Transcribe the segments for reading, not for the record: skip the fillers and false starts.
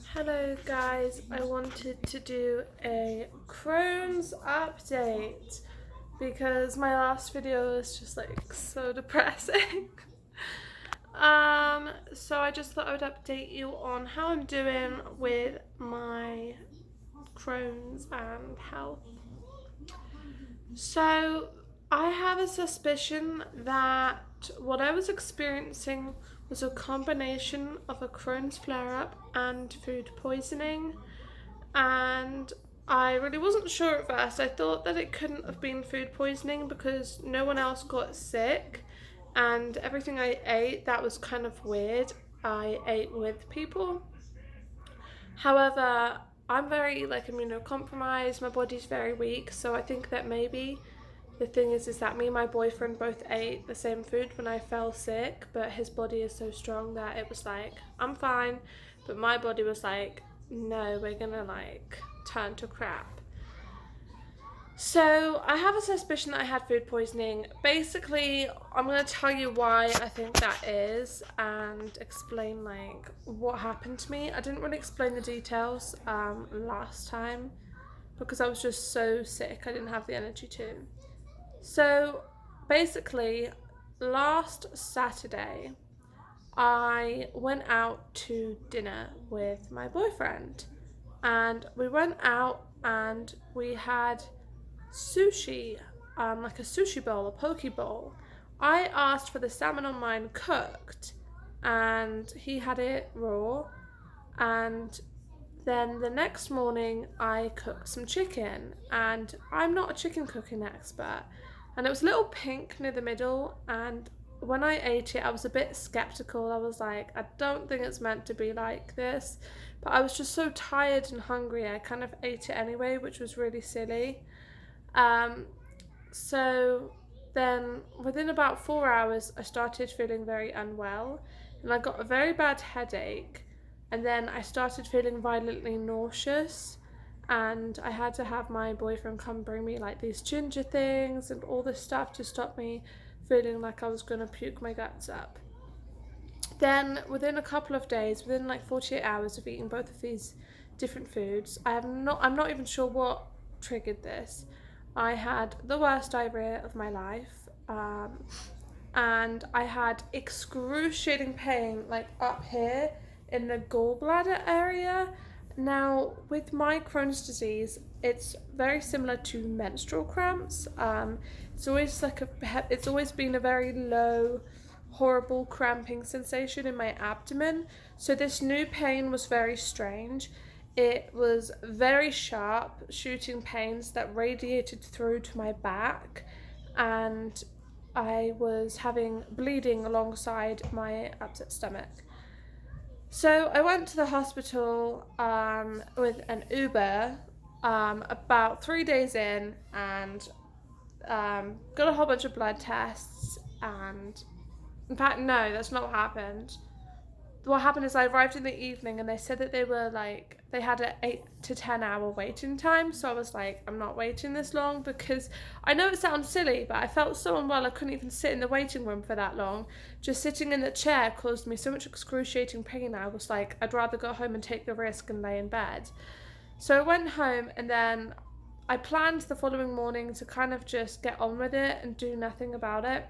Hello guys, I wanted to do a Crohn's update because my last video was just like so depressing. So I just thought I would update you on how I'm doing with my Crohn's and health. So I have a suspicion that what I was experiencing was a combination of a Crohn's flare-up and food poisoning, and I really wasn't sure at first. I thought that it couldn't have been food poisoning because no one else got sick, and everything I ate that was kind of weird, I ate with people. However, I'm very immunocompromised, my body's very weak, so I think that maybe the thing is that me and my boyfriend both ate the same food when I fell sick, but his body is so strong that it was like, I'm fine, but my body was like, no, we're gonna turn to crap. So I have a suspicion that I had food poisoning. Basically, I'm gonna tell you why I think that is and explain what happened to me. I didn't really explain the details last time because I was just so sick. I didn't have the energy to. So basically, last Saturday, I went out to dinner with my boyfriend, and we went out and we had sushi, like a sushi bowl, a poke bowl. I asked for the salmon on mine cooked, and he had it raw. And then the next morning, I cooked some chicken, and I'm not a chicken cooking expert. And it was a little pink near the middle, and when I ate it, I was a bit skeptical. I was like, I don't think it's meant to be like this. But I was just so tired and hungry, I kind of ate it anyway, which was really silly. Um, so then within about 4 hours, I started feeling very unwell, and I got a very bad headache, and then I started feeling violently nauseous, and I had to have my boyfriend come bring me these ginger things and all this stuff to stop me feeling like I was gonna puke my guts up. Then within a couple of days, within 48 hours of eating both of these different foods, I'm not even sure what triggered this. I had the worst diarrhea of my life, and I had excruciating pain up here in the gallbladder area. Now, with my Crohn's disease, it's very similar to menstrual cramps. It's always it's always been a very low, horrible cramping sensation in my abdomen. So this new pain was very strange. It was very sharp, shooting pains that radiated through to my back, and I was having bleeding alongside my upset stomach. So I went to the hospital with an Uber about 3 days in, and got a whole bunch of blood tests. And in fact, no, that's not what happened. What happened is I arrived in the evening, and they said that they had an 8 to 10 hour waiting time. So I was like, I'm not waiting this long, because I know it sounds silly, but I felt so unwell I couldn't even sit in the waiting room for that long. Just sitting in the chair caused me so much excruciating pain. I was like, I'd rather go home and take the risk and lay in bed. So I went home, and then I planned the following morning to kind of just get on with it and do nothing about it.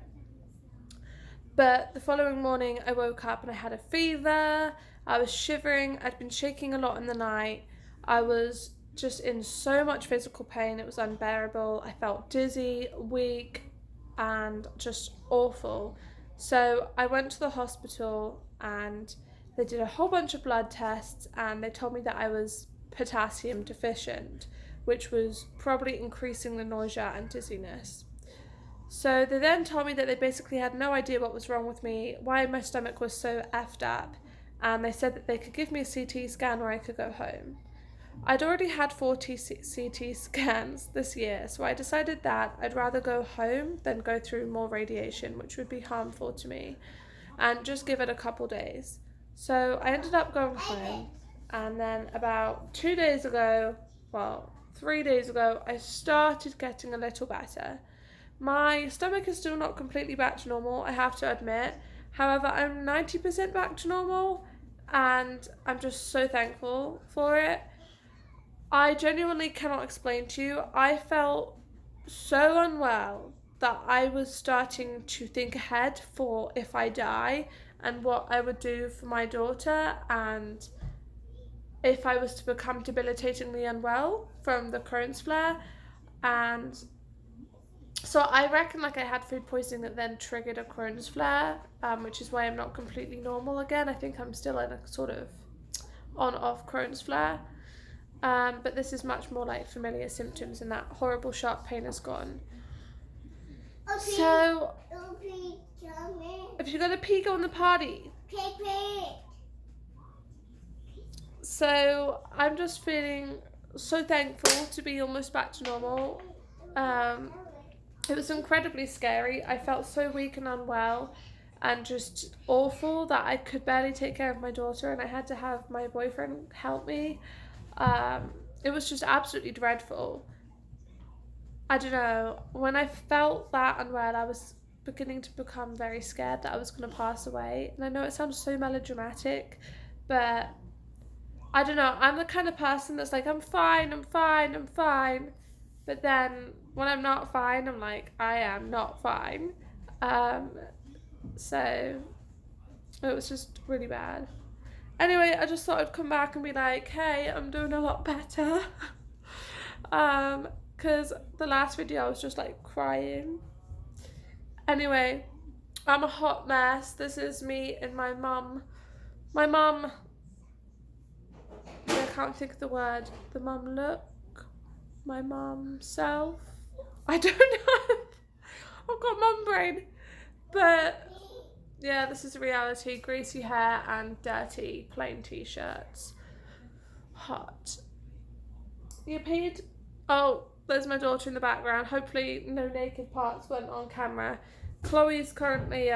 But the following morning, I woke up and I had a fever. I was shivering. I'd been shaking a lot in the night. I was just in so much physical pain. It was unbearable. I felt dizzy, weak, and just awful. So I went to the hospital, and they did a whole bunch of blood tests, and they told me that I was potassium deficient, which was probably increasing the nausea and dizziness. So they then told me that they basically had no idea what was wrong with me, why my stomach was so effed up, and they said that they could give me a CT scan or I could go home. I'd already had 40 CT scans this year, so I decided that I'd rather go home than go through more radiation, which would be harmful to me, and just give it a couple days. So I ended up going home, and then about 3 days ago, I started getting a little better. My stomach is still not completely back to normal, I have to admit. However, I'm 90% back to normal, and I'm just so thankful for it. I genuinely cannot explain to you. I felt so unwell that I was starting to think ahead for if I die and what I would do for my daughter, and if I was to become debilitatingly unwell from the Crohn's flare. And so I reckon like I had food poisoning that then triggered a Crohn's flare, which is why I'm not completely normal again. I think I'm still in a sort of on-off Crohn's flare. But this is much more like familiar symptoms, and that horrible sharp pain is gone. So, if you're going to pee, go on the party. So, I'm just feeling so thankful to be almost back to normal. It was incredibly scary. I felt so weak and unwell and just awful that I could barely take care of my daughter, and I had to have my boyfriend help me. It was just absolutely dreadful. I don't know, when I felt that unwell, I was beginning to become very scared that I was going to pass away. And I know it sounds so melodramatic, but I don't know, I'm the kind of person that's like, I'm fine. But then when I'm not fine, I'm like, I am not fine. So it was just really bad. Anyway, I just thought I'd come back and be like, hey, I'm doing a lot better. Because the last video I was just like crying. Anyway, I'm a hot mess. This is me and my mum. My mum, I can't think of the word. The mum look. My mum self. I don't know. I've got mum brain. But yeah, this is reality. Greasy hair and dirty plain t-shirts. Hot. You peed? Oh, there's my daughter in the background. Hopefully no naked parts went on camera. Chloe's currently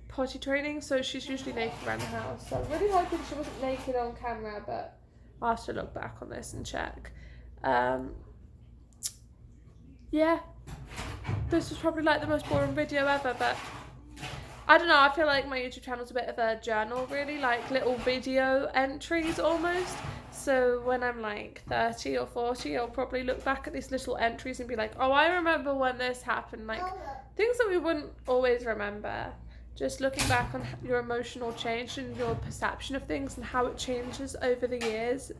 potty training, so she's usually naked around the house. So I'm really hoping she wasn't naked on camera, but I'll have to look back on this and check. Yeah, this was probably like the most boring video ever, but I don't know, I feel like my YouTube channel's a bit of a journal, really, like little video entries almost. So when I'm like 30 or 40, I'll probably look back at these little entries and be like, oh, I remember when this happened. Like things that we wouldn't always remember. Just looking back on your emotional change and your perception of things and how it changes over the years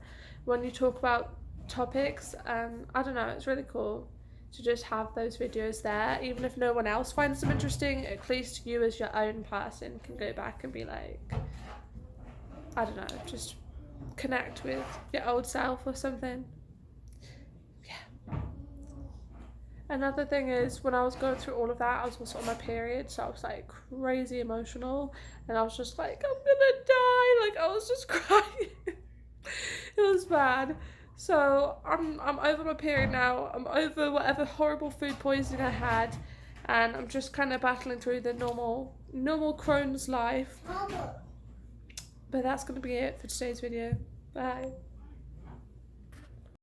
when you talk about topics. I don't know, it's really cool to just have those videos there. Even if no one else finds them interesting, at least you as your own person can go back and be like, I don't know, just connect with your old self or something. Yeah. Another thing is, when I was going through all of that, I was also on my period, so I was like crazy emotional, and I was just like, I'm gonna die. Like I was just crying. It was bad. So I'm over my period now. I'm over whatever horrible food poisoning I had, and I'm just kind of battling through the normal Crohn's life. But that's gonna be it for today's video. Bye.